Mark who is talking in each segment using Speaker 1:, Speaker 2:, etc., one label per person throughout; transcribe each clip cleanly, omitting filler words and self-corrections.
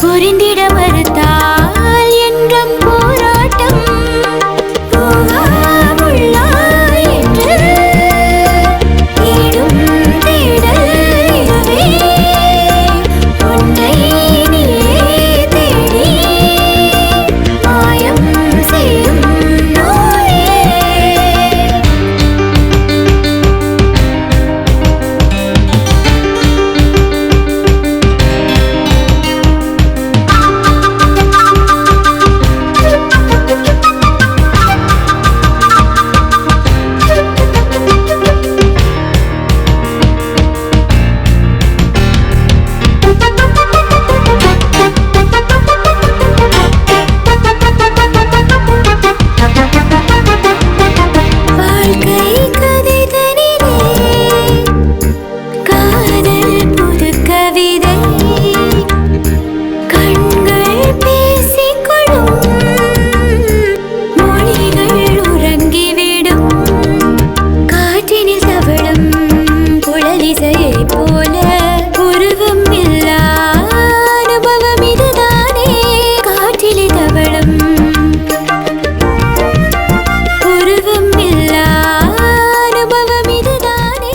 Speaker 1: புரிந்திட மறுத்தால் என்றும் போராட்டம் பூவா முள்ளா என்று தேடும் தேடல் இதுவே உன்னை நீயே தேடி மாயம் செய்யும் நோயே வாழ்க்கை கதை தனிலே காதல் புது கவிதை கண்கள் பேசிக்கொள்ளும் மொழிகள் உறங்கிவிடும் காற்றினில் தவழும் குழலிசையைப் போல உருவம் இல்லா அனுபவம் இதுதானே காற்றிலே தவழும் உருவம் இல்லா அனுபவம் இதுதானே.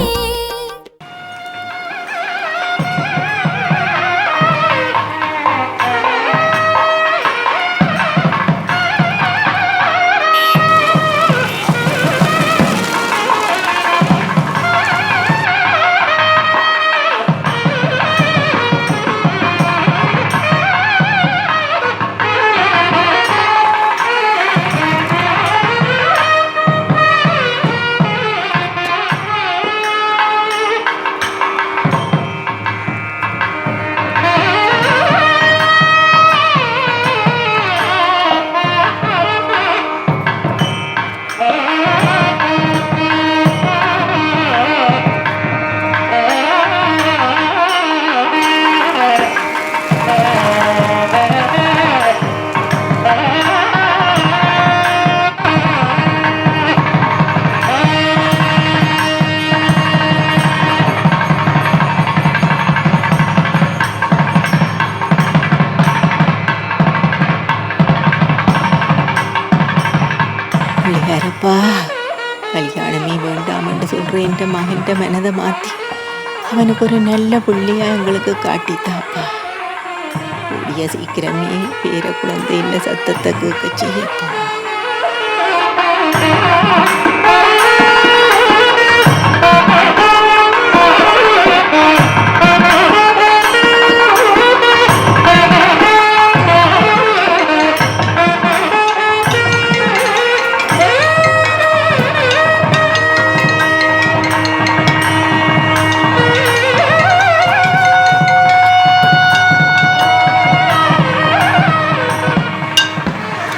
Speaker 2: பிள்ளையாரப்பா, கல்யாணமே வேண்டாம் என்று சொல்ற என்ற மகன்ட மனதை மாத்தி அவனுக்கு ஒரு நல்ல புள்ளையா எங்களுக்கு காட்டித்தாப்பா. கூடிய சீக்கிரமே பேர குழந்தை என்ன சத்தத்தை கேட்க செய்யப்பா.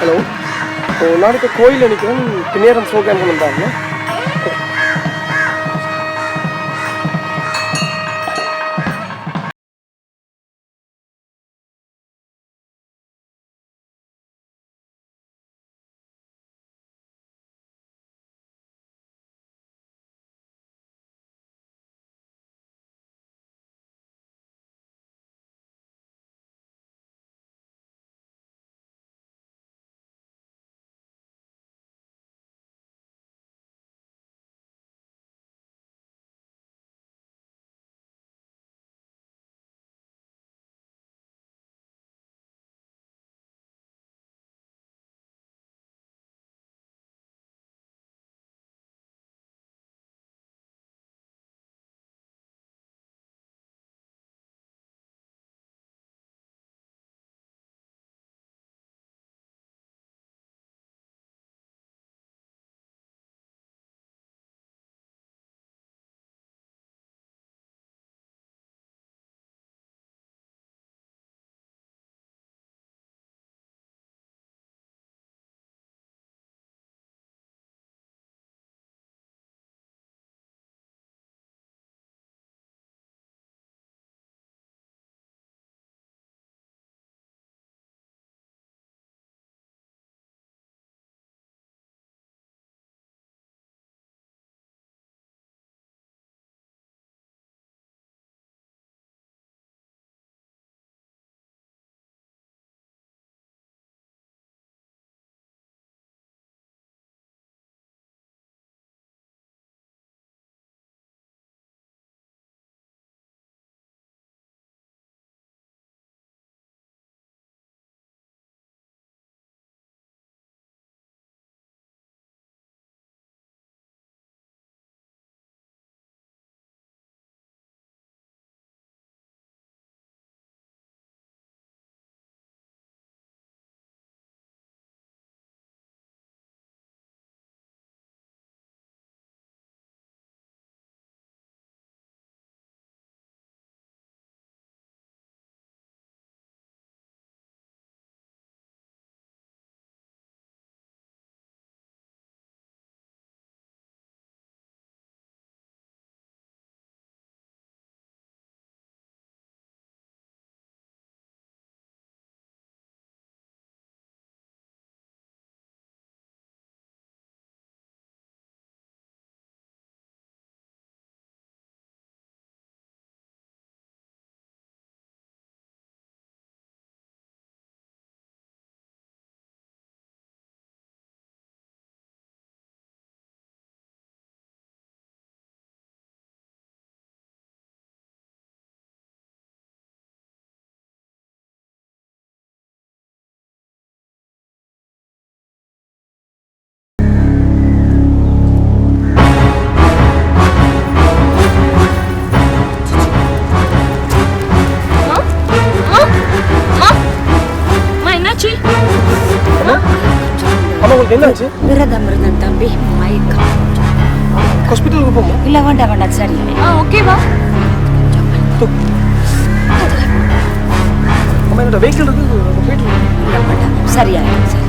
Speaker 3: ஹலோ, நாளைக்கு கோயிலில் நிற்கிறேன். பின்னேரம் ப்ரோக்ராம் வந்தாங்க. என்னாச்சு?
Speaker 4: விரதம் இருந்தேன் தம்பி, மயக்கம்.
Speaker 3: ஹாஸ்பிட்டலுக்கு போமா?
Speaker 4: இல்ல வேண்டாம் வேண்டாம், சரி.
Speaker 1: ஓகேவா?
Speaker 3: அம்மா என்னோட வெஹிக்கிள் இருக்கு, போயிட்டு
Speaker 4: இல்ல வேண்டாம், சரியாயிடும் சரியாயிடும்.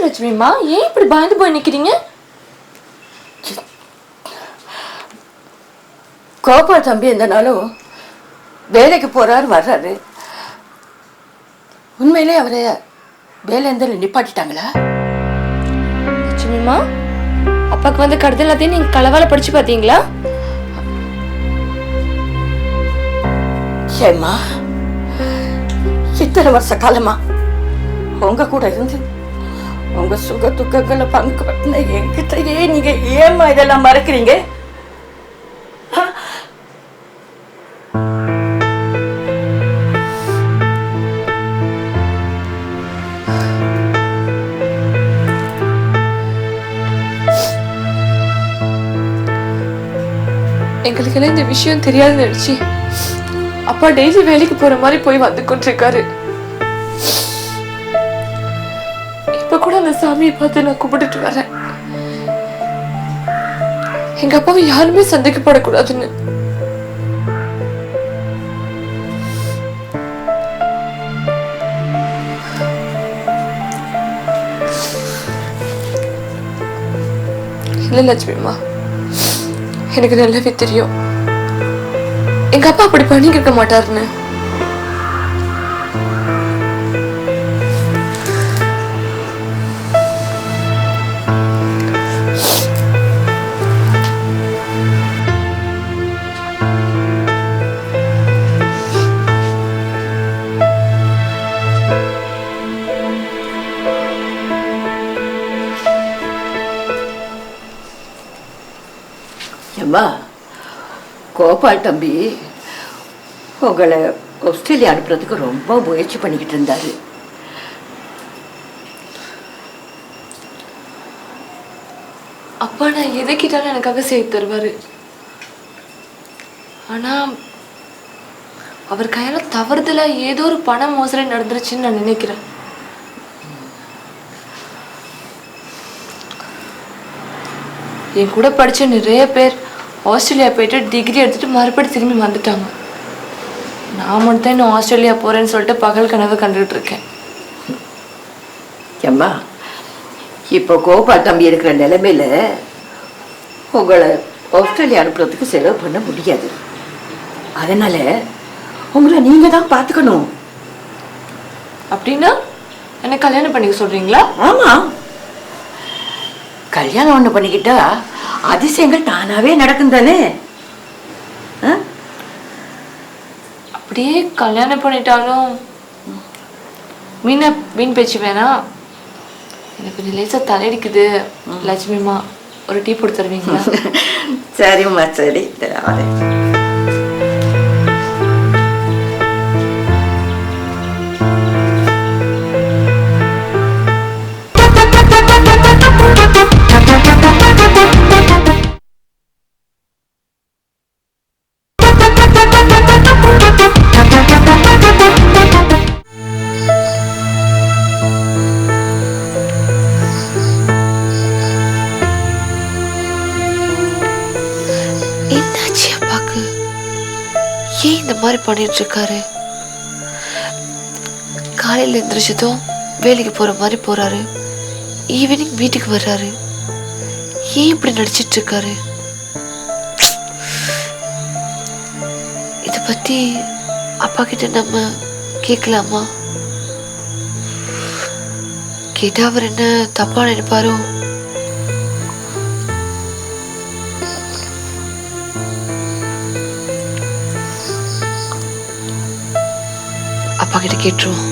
Speaker 1: லட்சுமிமா, ஏன் இப்படி பயந்து போய் நிக்கிறீங்க?
Speaker 5: கோபால் தம்பி எந்த நாளும் வேலைக்கு போறாரு வர்றாரு. உண்மையிலே அவரை வேலையில நிப்பாட்டிட்டாங்களா?
Speaker 1: லட்சுமிமா, அப்பாக்கு வந்து கடிதம் எல்லாத்தையும் நீங்க களவால படிச்சு பாத்தீங்களா?
Speaker 5: ஏம்மா, இத்தனை வருஷ காலமா உங்க கூட இருந்து உங்க சுக துக்கங்களை பங்கு பற்றின என்கிட்டயே நீங்க ஏமா இதெல்லாம் மறக்கிறீங்க?
Speaker 1: எங்களுக்கு இந்த விஷயம் தெரியாது நினைச்சு அப்பா டெய்லி வேலைக்கு போற மாதிரி போய் வந்து கொண்டிருக்காரு. இப்ப கூட அந்த சாமியை பார்த்து நான் கும்பிட்டுட்டு வரேன். எங்க அப்பாவை யாருமே சந்தேகப்படக்கூடாதுன்னு. இல்ல லட்சுமிமா, எனக்கு நல்லாவே தெரியும் எங்க அப்பா அப்படி பண்ணிக்க மாட்டாருன்னு.
Speaker 5: அம்மா, கோபால் தம்பி உங்களை ஆஸ்திரேலியா அனுப்புறதுக்கு ரொம்ப முயற்சி பண்ணிக்கிட்டு இருந்தாரு.
Speaker 1: அப்பா நான் எதை கேட்டாலும் எனக்காக செய்து தருவாரு. ஆனா அவர் கையால தவறுதலா ஏதோ ஒரு பண மோசடி நடந்துருச்சுன்னு நான் நினைக்கிறேன். என் கூட படிச்ச நிறைய பேர் ஆஸ்திரேலியா போயிட்டு டிகிரி எடுத்துட்டு மறுபடியும் திரும்பி வந்துட்டாங்க. நான் மட்டும் இன்னும் ஆஸ்திரேலியா போறேன்னு சொல்லிட்டு பகல் கனவு கண்டுகிட்டு இருக்கேன்.
Speaker 5: அம்மா, இப்போ கோபால் தம்பி இருக்கிற நிலைமையில உங்களை ஆஸ்திரேலியா அனுப்புறதுக்கு செலவு பண்ண முடியாது. அதனால உங்களை நீங்க தான் பார்த்துக்கணும்.
Speaker 1: அப்படின்னா என்ன கல்யாணம் பண்ணிக்க சொல்றீங்களா?
Speaker 5: ஆமா, கல்யாணம் ஒண்ணு பண்ணிக்கிட்டா அதிசயங்கள் தானாவே நடக்கும் தானே.
Speaker 1: அப்படியே கல்யாணம் பண்ணிட்டாலும் மீன் பேச்சு வேணாம். எனக்கு கொஞ்சம் லேசாக தலையடிக்குது. லட்சுமிமா ஒரு டீ போட்டு தருவீங்களா?
Speaker 5: சரிம்மா சரி.
Speaker 1: என்னாச்சு அப்பாக்கு? ஏன் இந்த மாதிரி பண்ணிட்டு இருக்காரு? காலையில் எழுந்திரிச்சதும் வேலைக்கு போற மாதிரி போறாரு, ஈவினிங் வீட்டுக்கு வர்றாரு. ஏன் இப்படி நடிச்சிட்டு இருக்காரு? இத பத்தி அப்பா கிட்ட நம்ம கேட்கலாமா? கேட்டா அவர் என்ன தப்பா நினைப்பாரோ? அப்பா கிட்ட கேட்டுருவோம்.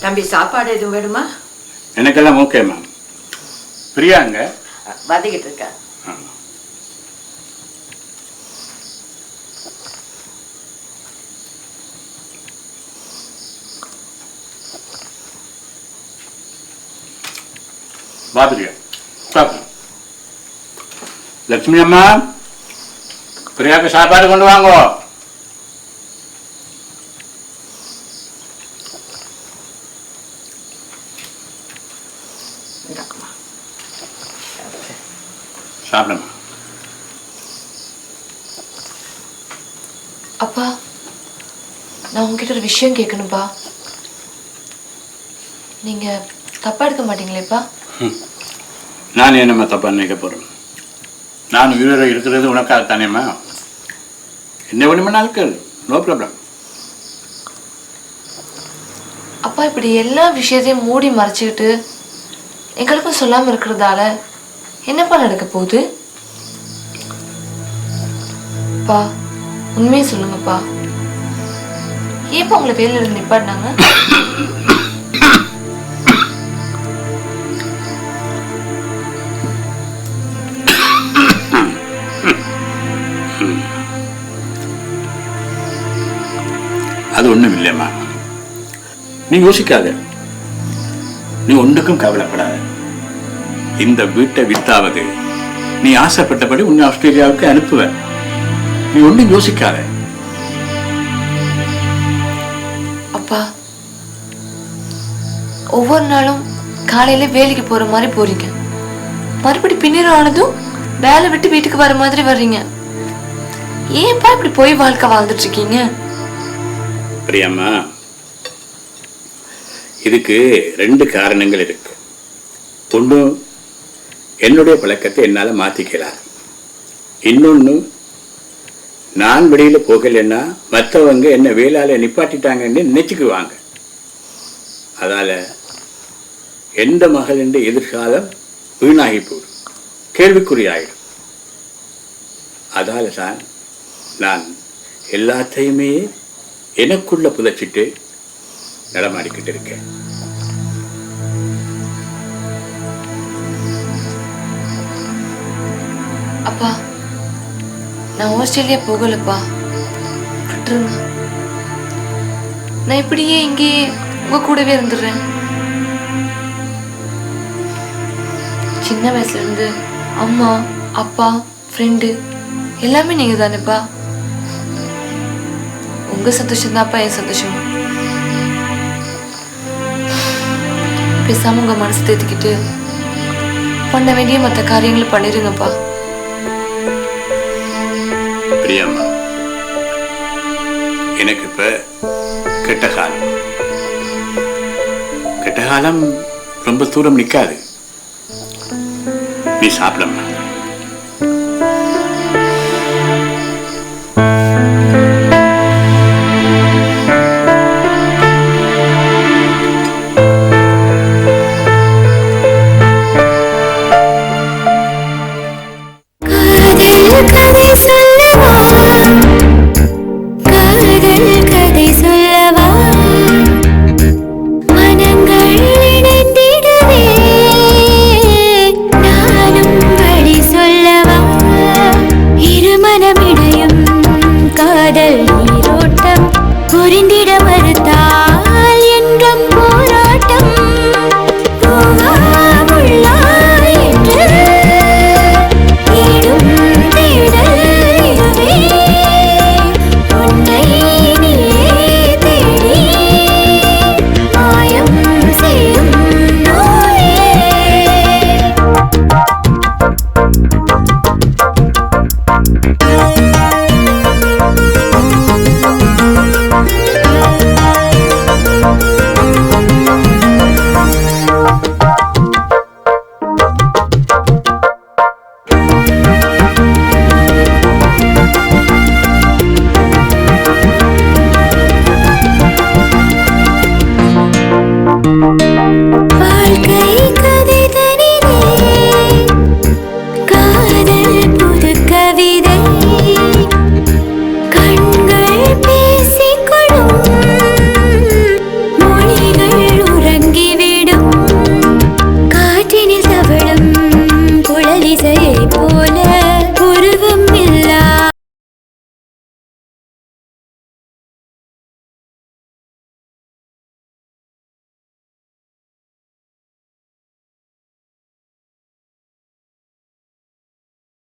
Speaker 5: தம்பி சாப்பாடு எதுவும் வேணுமா?
Speaker 6: எனக்கெல்லாம் ஓகே மேம். பிரியாங்க
Speaker 5: வந்துகிட்டு இருக்கா.
Speaker 6: வா பிரியா சாப்பிடு. லட்சுமி அம்மா பிரியாவுக்கு சாப்பாடு கொண்டு வாங்கோ. சாப்பிடமா.
Speaker 1: அப்பா நான் உங்ககிட்ட ஒரு விஷயம் கேட்கணும்ப்பா. நீங்க தப்பா எடுக்க மாட்டீங்களேப்பா?
Speaker 6: நான் என்னம்மா தப்பா நினைக்க போறேன்? நான் உயிரோட இருக்கிறது உனக்காக தானேம்மா. என்ன வேணுமென்னாலும் கேளு, நோ ப்ராப்ளம்.
Speaker 1: அப்பா இப்படி எல்லா விஷயத்தையும் மூடி மறைச்சிக்கிட்டு எங்களுக்கும் சொல்லாம இருக்கிறதால என்னப்பா நடக்க போகுது? பா உண்மையை சொல்லுங்கப்பா. ஏப்பா உங்களை வேலையில இருந்து நிப்பாட்டினாங்க?
Speaker 6: அது ஒண்ணும் இல்லைம்மா, நீ யோசிக்காத, நீ ஒன்றுக்கும் கவலைப்படாத. இந்த வீட்டை வித்தாவது நீ ஆசைப்பட்டபடி உன்னை ஆஸ்திரேலியாவுக்கு அனுப்புவ. நீ ஒன்றும் யோசிக்காத.
Speaker 1: அப்பா ஒவ்வொரு நாளும் காலையில வேலைக்கு போற மாதிரி போறீங்க, மறுபடி பின்னர் ஆனதும் வேலை விட்டு வீட்டுக்கு வர மாதிரி வர்றீங்க. ஏன்ப்பா இப்படி போய் வாழ்க்கை வாழ்ந்துட்டு இருக்கீங்க?
Speaker 6: பிரியம்மா, இதுக்கு ரெண்டு காரணங்கள் இருக்கு. ஒன்று, என்னுடைய பழக்கத்தை என்னால் மாற்றிக்கலாம். இன்னொன்று, நான் வெளியில் போகலைன்னா மற்றவங்க என்ன வேளால நிப்பாட்டிட்டாங்கன்னு நினைச்சுக்குவாங்க. அதால் எந்த மகளின் எதிர்காலம் வீணாகி போடும், கேள்விக்குறியாயிடும். அதால் தான் நான் எல்லாத்தையுமே எனக்குள்ள புதைச்சிட்டு நடமாடிக்கிட்டு இருக்கேன்.
Speaker 1: அப்பா நான் ஆஸ்திரேலியா போகலப்பா, விட்டுருங்க. நான் இப்படியே இங்கே உங்க கூடவே இருந்துடுறேன். சின்ன வயசுல இருந்து அம்மா அப்பா ஃப்ரெண்டு எல்லாமே நீங்க தானேப்பா. உங்க சந்தோஷம் தான்ப்பா என் சந்தோஷம். பேசாம உங்க மனசு தேத்திக்கிட்டு பண்ண வேண்டிய மற்ற காரியங்களை பண்ணிருங்கப்பா.
Speaker 6: பிரியம்மா, எனக்கு இப்ப கெட்ட காலம் ரொம்ப தூரம் நிக்காது. நீ சாப்பிடம்மா.
Speaker 7: திசையை போ